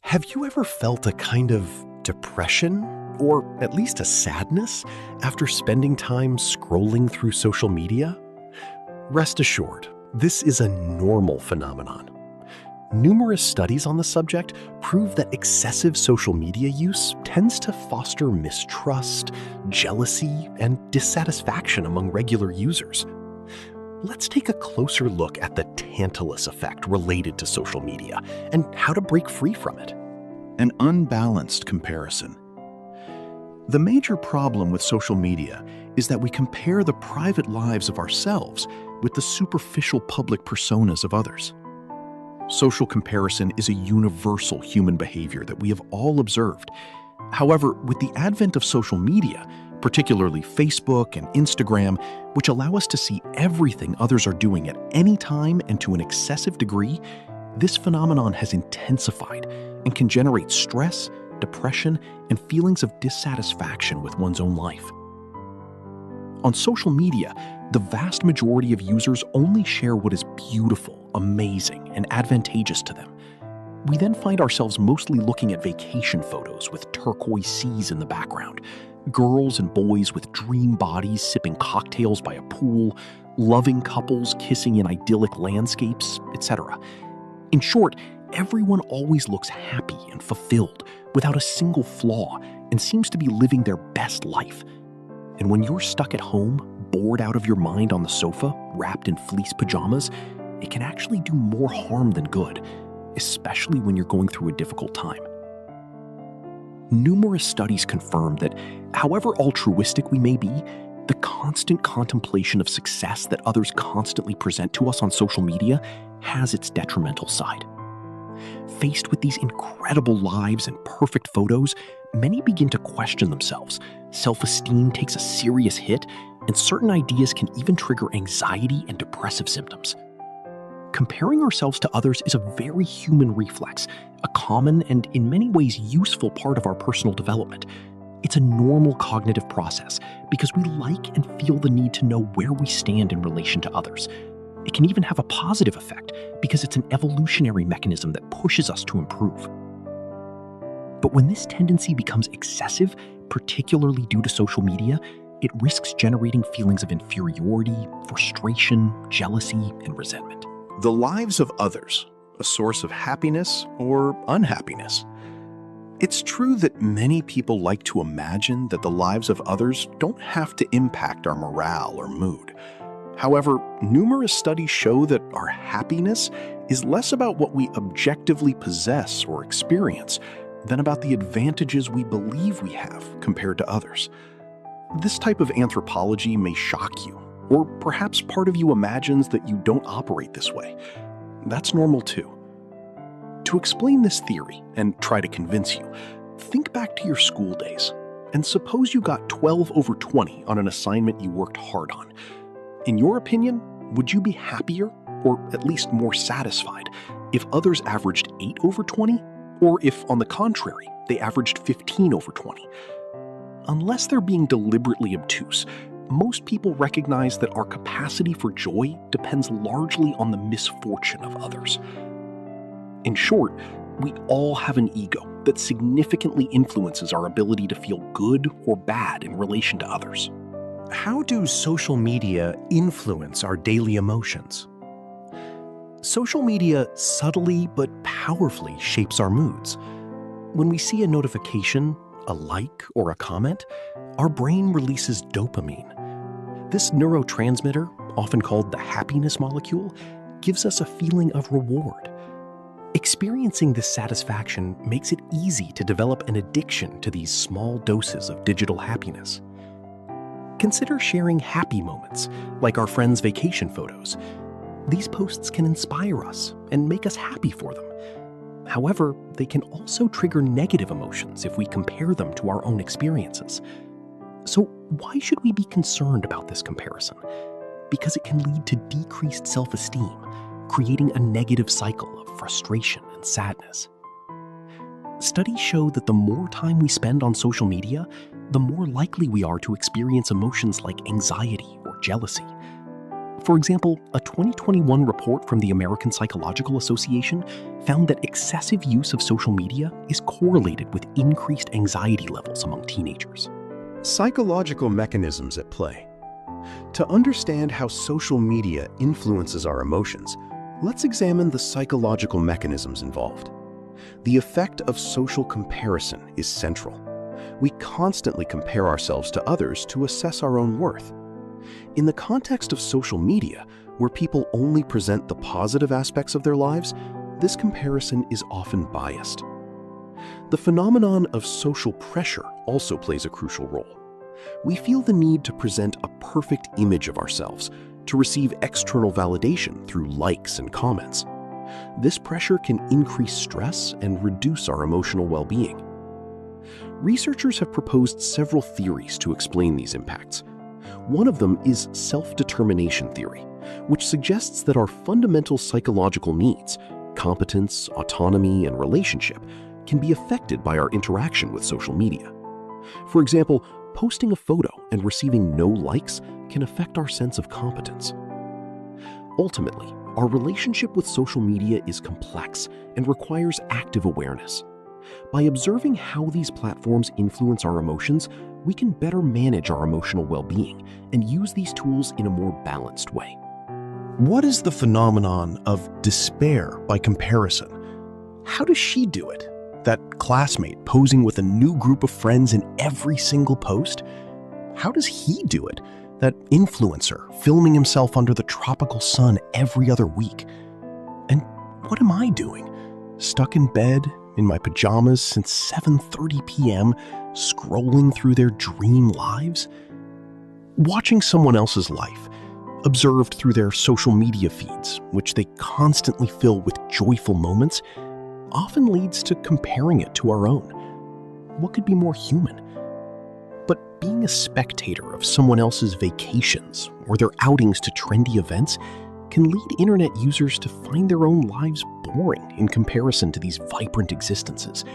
Have you ever felt a kind of depression, or at least a sadness, after spending time scrolling through social media? Rest assured, this is a normal phenomenon. Numerous studies on the subject prove that excessive social media use tends to foster mistrust, jealousy, and dissatisfaction among regular users. Let's take a closer look at the Tantalus effect related to social media and how to break free from it. An unbalanced comparison. The major problem with social media is that we compare the private lives of ourselves with the superficial public personas of others. Social comparison is a universal human behavior that we have all observed. However, with the advent of social media, particularly Facebook and Instagram, which allow us to see everything others are doing at any time and to an excessive degree, this phenomenon has intensified and can generate stress, depression, and feelings of dissatisfaction with one's own life. On social media, the vast majority of users only share what is beautiful, amazing, and advantageous to them. We then find ourselves mostly looking at vacation photos with turquoise seas in the background, girls and boys with dream bodies sipping cocktails by a pool, loving couples kissing in idyllic landscapes, etc. In short, everyone always looks happy and fulfilled, without a single flaw, and seems to be living their best life. And when you're stuck at home, bored out of your mind on the sofa, wrapped in fleece pajamas, it can actually do more harm than good, especially when you're going through a difficult time. Numerous studies confirm that, however altruistic we may be, the constant contemplation of success that others constantly present to us on social media has its detrimental side. Faced with these incredible lives and perfect photos, many begin to question themselves. Self-esteem takes a serious hit, and certain ideas can even trigger anxiety and depressive symptoms. Comparing ourselves to others is a very human reflex, a common and in many ways useful part of our personal development. It's a normal cognitive process because we like and feel the need to know where we stand in relation to others. It can even have a positive effect because it's an evolutionary mechanism that pushes us to improve. But when this tendency becomes excessive, particularly due to social media, it risks generating feelings of inferiority, frustration, jealousy, and resentment. The lives of others, a source of happiness or unhappiness. It's true that many people like to imagine that the lives of others don't have to impact our morale or mood. However, numerous studies show that our happiness is less about what we objectively possess or experience than about the advantages we believe we have compared to others. This type of anthropology may shock you, or perhaps part of you imagines that you don't operate this way. That's normal too. To explain this theory and try to convince you, think back to your school days, and suppose you got 12 over 20 on an assignment you worked hard on. In your opinion, would you be happier, or at least more satisfied, if others averaged 8 over 20, or if, on the contrary, they averaged 15 over 20? Unless they're being deliberately obtuse, most people recognize that our capacity for joy depends largely on the misfortune of others. In short, we all have an ego that significantly influences our ability to feel good or bad in relation to others. How do social media influence our daily emotions? Social media subtly but powerfully shapes our moods. When we see a notification, a like, or a comment, our brain releases dopamine. This neurotransmitter, often called the happiness molecule, gives us a feeling of reward. Experiencing this satisfaction makes it easy to develop an addiction to these small doses of digital happiness. Consider sharing happy moments, like our friends' vacation photos. These posts can inspire us and make us happy for them. However, they can also trigger negative emotions if we compare them to our own experiences. So why should we be concerned about this comparison? Because it can lead to decreased self-esteem, creating a negative cycle of frustration and sadness. Studies show that the more time we spend on social media, the more likely we are to experience emotions like anxiety or jealousy. For example, a 2021 report from the American Psychological Association found that excessive use of social media is correlated with increased anxiety levels among teenagers. Psychological mechanisms at play. To understand how social media influences our emotions, let's examine the psychological mechanisms involved. The effect of social comparison is central. We constantly compare ourselves to others to assess our own worth. In the context of social media, where people only present the positive aspects of their lives, this comparison is often biased. The phenomenon of social pressure also plays a crucial role. We feel the need to present a perfect image of ourselves, to receive external validation through likes and comments. This pressure can increase stress and reduce our emotional well-being. Researchers have proposed several theories to explain these impacts. One of them is self-determination theory, which suggests that our fundamental psychological needs, competence, autonomy, and relationship, can be affected by our interaction with social media. For example, posting a photo and receiving no likes can affect our sense of competence. Ultimately, our relationship with social media is complex and requires active awareness. By observing how these platforms influence our emotions, we can better manage our emotional well-being and use these tools in a more balanced way. What is the phenomenon of despair by comparison? How does she do it? That classmate posing with a new group of friends in every single post? How does he do it? That influencer filming himself under the tropical sun every other week? And what am I doing? Stuck in bed, in my pajamas since 7:30 p.m., scrolling through their dream lives? Watching someone else's life, observed through their social media feeds, which they constantly fill with joyful moments, often leads to comparing it to our own. What could be more human? But being a spectator of someone else's vacations or their outings to trendy events can lead internet users to find their own lives boring in comparison to these vibrant existences,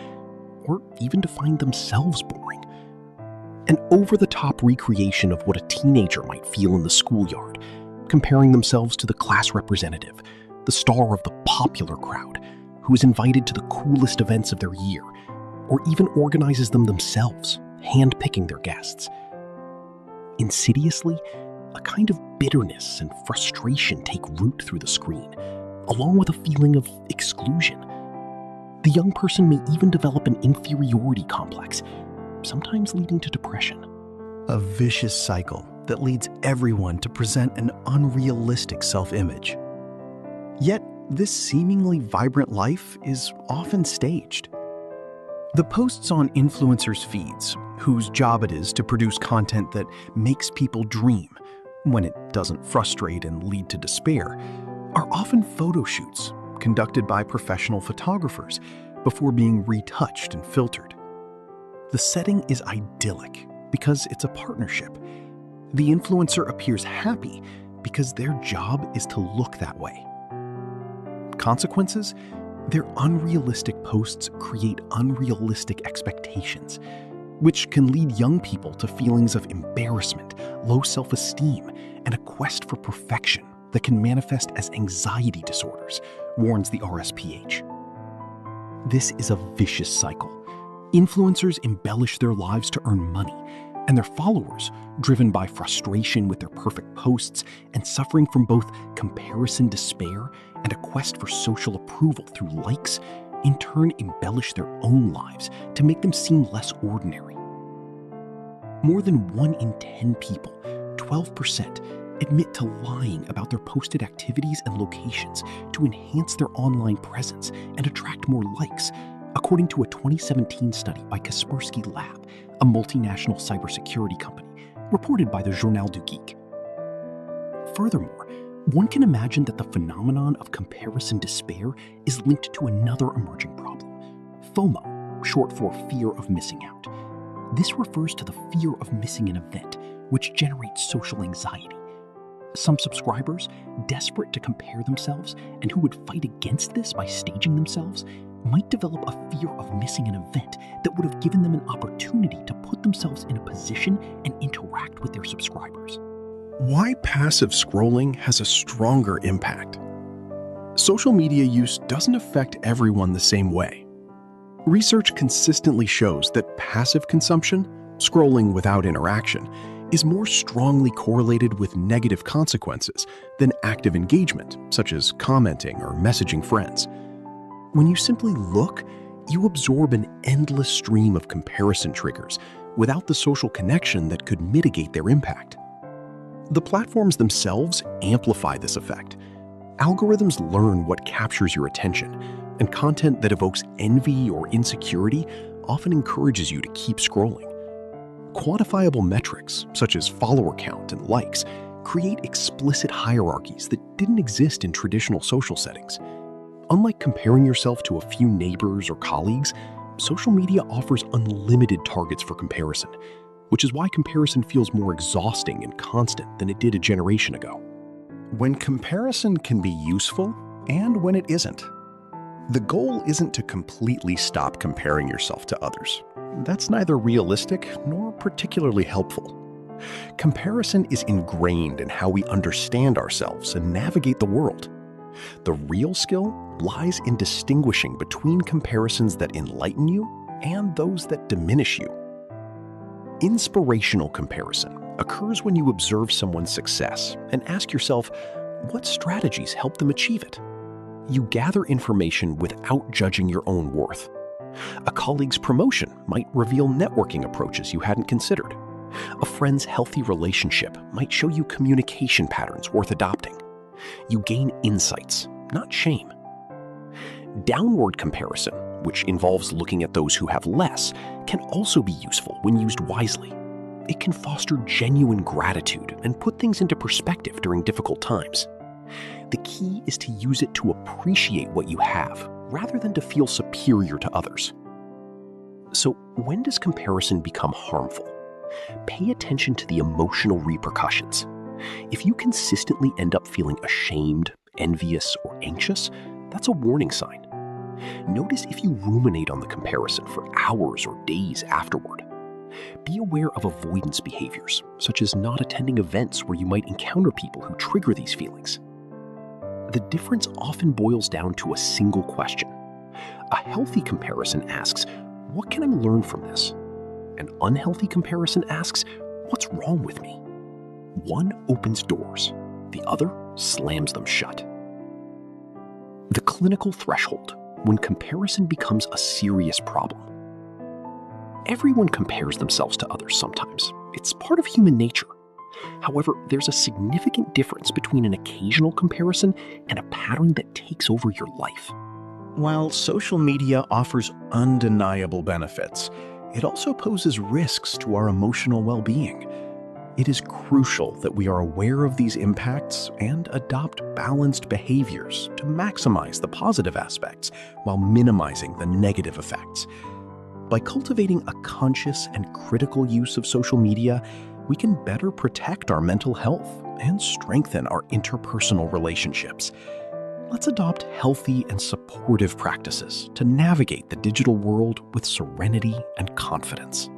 or even to find themselves boring. An over-the-top recreation of what a teenager might feel in the schoolyard, comparing themselves to the class representative, the star of the popular crowd, who is invited to the coolest events of their year, or even organizes them themselves, hand-picking their guests. Insidiously, a kind of bitterness and frustration take root through the screen, along with a feeling of exclusion. The young person may even develop an inferiority complex, sometimes leading to depression. A vicious cycle that leads everyone to present an unrealistic self-image. Yet, this seemingly vibrant life is often staged. The posts on influencers' feeds, whose job it is to produce content that makes people dream, when it doesn't frustrate and lead to despair, are often photo shoots conducted by professional photographers before being retouched and filtered. The setting is idyllic because it's a partnership. The influencer appears happy because their job is to look that way. Consequences? Their unrealistic posts create unrealistic expectations, which can lead young people to feelings of embarrassment, low self-esteem, and a quest for perfection that can manifest as anxiety disorders, warns the RSPH. This is a vicious cycle. Influencers embellish their lives to earn money, and their followers, driven by frustration with their perfect posts and suffering from both comparison despair and a quest for social approval through likes, in turn embellish their own lives to make them seem less ordinary. More than 1 in 10 people, 12%, admit to lying about their posted activities and locations to enhance their online presence and attract more likes, according to a 2017 study by Kaspersky Lab, a multinational cybersecurity company, reported by the Journal du Geek. Furthermore, one can imagine that the phenomenon of comparison despair is linked to another emerging problem, FOMO, short for fear of missing out. This refers to the fear of missing an event, which generates social anxiety. Some subscribers, desperate to compare themselves and who would fight against this by staging themselves, might develop a fear of missing an event that would have given them an opportunity to put themselves in a position and interact with their subscribers. Why passive scrolling has a stronger impact. Social media use doesn't affect everyone the same way. Research consistently shows that passive consumption, scrolling without interaction, is more strongly correlated with negative consequences than active engagement, such as commenting or messaging friends. When you simply look, you absorb an endless stream of comparison triggers without the social connection that could mitigate their impact. The platforms themselves amplify this effect. Algorithms learn what captures your attention, and content that evokes envy or insecurity often encourages you to keep scrolling. Quantifiable metrics, such as follower count and likes, create explicit hierarchies that didn't exist in traditional social settings. Unlike comparing yourself to a few neighbors or colleagues, social media offers unlimited targets for comparison, which is why comparison feels more exhausting and constant than it did a generation ago. When comparison can be useful and when it isn't. The goal isn't to completely stop comparing yourself to others. That's neither realistic nor particularly helpful. Comparison is ingrained in how we understand ourselves and navigate the world. The real skill lies in distinguishing between comparisons that enlighten you and those that diminish you. Inspirational comparison occurs when you observe someone's success and ask yourself, what strategies help them achieve it? You gather information without judging your own worth. A colleague's promotion might reveal networking approaches you hadn't considered. A friend's healthy relationship might show you communication patterns worth adopting. You gain insights, not shame. Downward comparison, which involves looking at those who have less, can also be useful when used wisely. It can foster genuine gratitude and put things into perspective during difficult times. The key is to use it to appreciate what you have, rather than to feel superior to others. So, when does comparison become harmful? Pay attention to the emotional repercussions. If you consistently end up feeling ashamed, envious, or anxious, that's a warning sign. Notice if you ruminate on the comparison for hours or days afterward. Be aware of avoidance behaviors, such as not attending events where you might encounter people who trigger these feelings. The difference often boils down to a single question. A healthy comparison asks, what can I learn from this? An unhealthy comparison asks, what's wrong with me? One opens doors, the other slams them shut. The clinical threshold, when comparison becomes a serious problem. Everyone compares themselves to others sometimes. It's part of human nature. However, there's a significant difference between an occasional comparison and a pattern that takes over your life. While social media offers undeniable benefits, it also poses risks to our emotional well-being. It is crucial that we are aware of these impacts and adopt balanced behaviors to maximize the positive aspects while minimizing the negative effects. By cultivating a conscious and critical use of social media, we can better protect our mental health and strengthen our interpersonal relationships. Let's adopt healthy and supportive practices to navigate the digital world with serenity and confidence.